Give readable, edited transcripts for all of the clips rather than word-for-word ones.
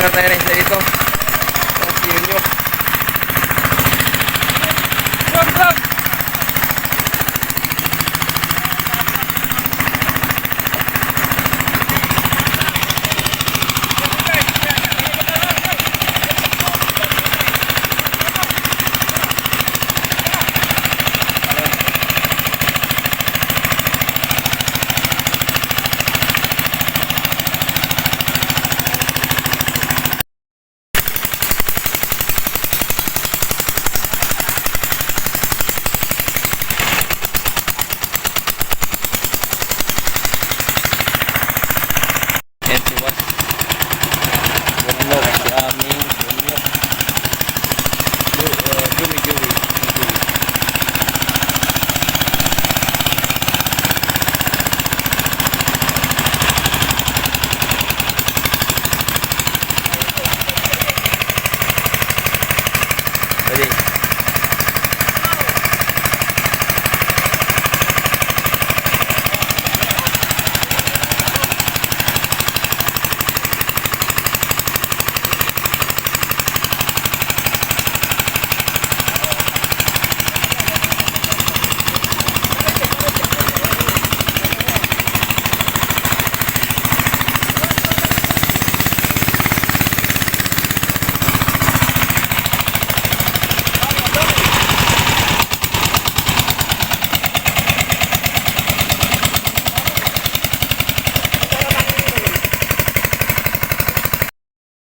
Nagkuha tayo ng isa dito. Tapos yun yun.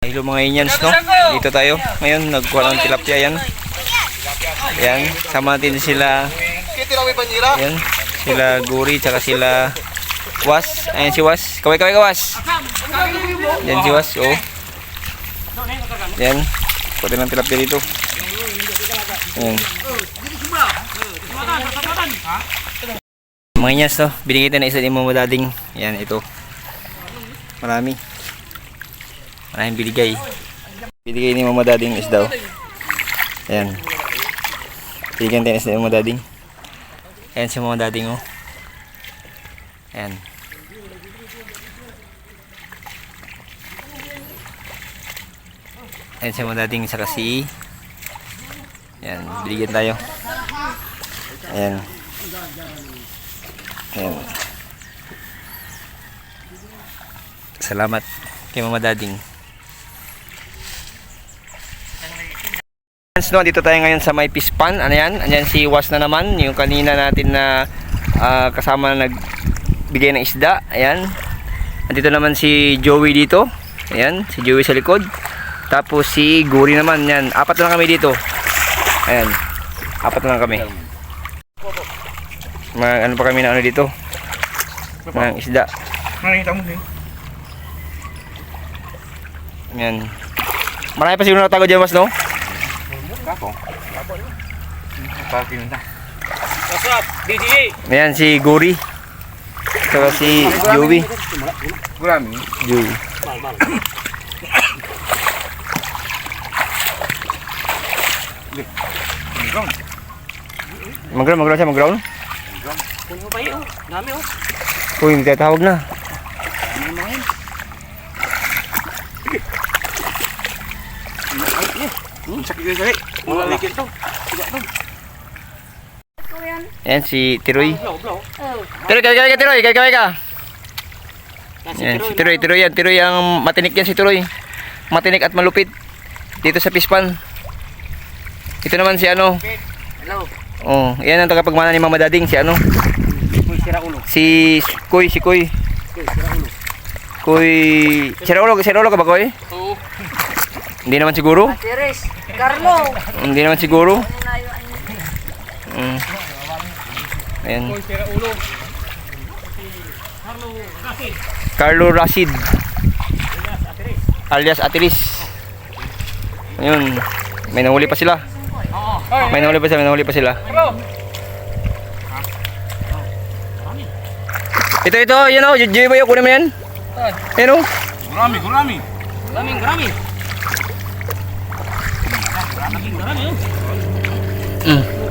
Hello mga Inyans, no? Dito tayo. Ngayon, nagkuha ng tilapia yan. Yan, sama natin sila. Yan, sila Guri, tsaka sila Was. Ayan si Was. Kaway ka Was. Yan si Was, oh. Yan, kuha ng tilapia dito. Yan. Mga Inyans, no? Binigay tayo na isa din mga dading. Yan, ito. Marami. Maraming binigay. Binigay ni Mama Dading isda. Ayan. Binigyan tayo isda ni Mama Dading. Ayan si Mama Dading, oh. Ayan. Ayan si Mama Dading sa kasi. Ayan. Binigyan tayo. Ayan. Ayan. Salamat kay Mama Dading. No, dito tayo ngayon sa may pispan. Ano yan? Anyan si Was na naman, yung kanina natin na kasama na nagbigay ng isda. Ayan. Andito naman si Joey dito. Ayan, si Joey sa likod. Tapos si Guri naman. Yan, apat na lang kami dito. Ayan. Apat na lang kami. Ano pa kami na ano dito? Ng isda. Nakita mo din. Ayan. Marami pa siguro natago dyan, Was, no? Kapo. Parking na. What's up, DJ? Ayan si Guri. Saka si Joey. Gurami. Joey. Mag-ground siya, mag-ground. Puno pa yun, dami oh. Uy, hindi tayo tawag na. Ano mga yun? Sakit din sakit. Wala ligid to. Ayan si Tiroy. Blow. Tiroy, kaway ka. Ayan, si Tiroy yan. Tiroy ang matinik yan si Tiroy. Matinik at malupit. Dito sa pispan. Ito naman si ano. Hello. Oh, yan ang tagapagmana ni Mama Dading, si ano? Kuy sira ulo. Si Kuy. Kuy sira ulo. Kuy, sira ulo ka ba, Kuy? Oo. Hindi naman siguro. Teres, Carlo. Hindi naman siguro. Ayan. Kuy sira ulo. Carlo Rashid. Alias Atiris. Ayun. May nahuli pa sila. May nahuli pa sila. Ito, yan o. Joy Boy, kunin mo yan. Yan o. Gurami. Graming.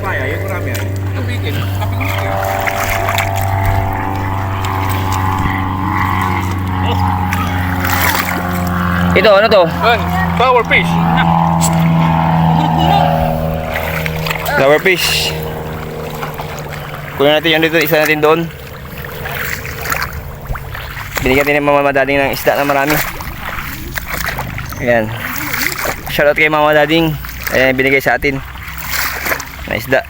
Kaya ya gurami ay. Kapikin. Ito, ano to? Power fish. Flower fish. Kunin natin yun dito, isa natin doon. Binigyan din ng mama dading ng isda na marami. Ayan. Shoutout kay mama dading. Ayan, binigay sa atin na isda.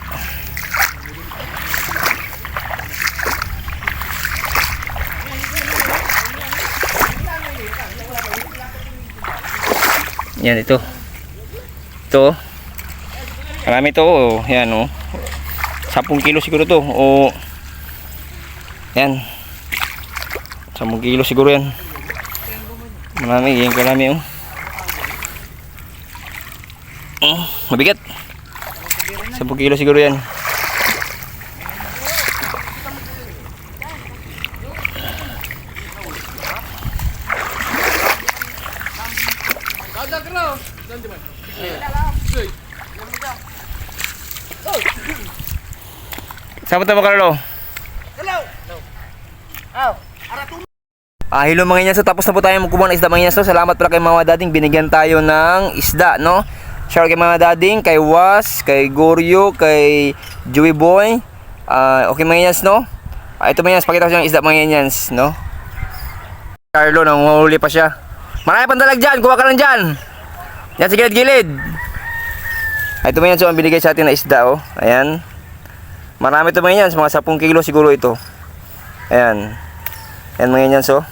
Yan, ito. Ito. Marami to. Oh. Yan, oh. 10 kilo siguro to. O, yan. 10 kilo siguro yan. Marami. Yan, marami, oh. Mabigat. 10 kilo siguro yan. Saan mo Carlo? Hello. Hello mga inyaso, tapos na po tayo magkumuha ng isda mga inyaso. Salamat pala kay Mama Dading, binigyan tayo ng isda, no? Shout kay Mama Dading, kay Was, kay Goryo, kay Joey Boy. Okay mga inyans, no? Ito mga inyans, pakita ko siya ng isda mga inyans, no? Carlo, nanguhuli pa siya. Marami pang dalag dyan, kuha ka lang dyan. Yan sa gilid-gilid. Ito mga inyans, ang binigay sa atin na isda, oh. Ayan. Marami ito mga inyans, mga 10 kilo siguro ito. Ayan. Ayan mga inyans, oh.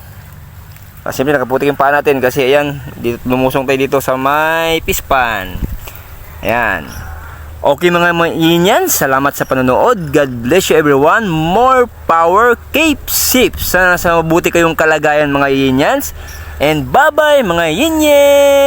Siyempre nakaputik yung paa natin kasi ayan, dito, lumusong tayo dito sa may pispan. Ayan. Okay mga inyans, salamat sa panonood. God bless you everyone. More power, keep safe. Sana sa mabuti kayong kalagayan mga inyans. And bye bye mga inyans.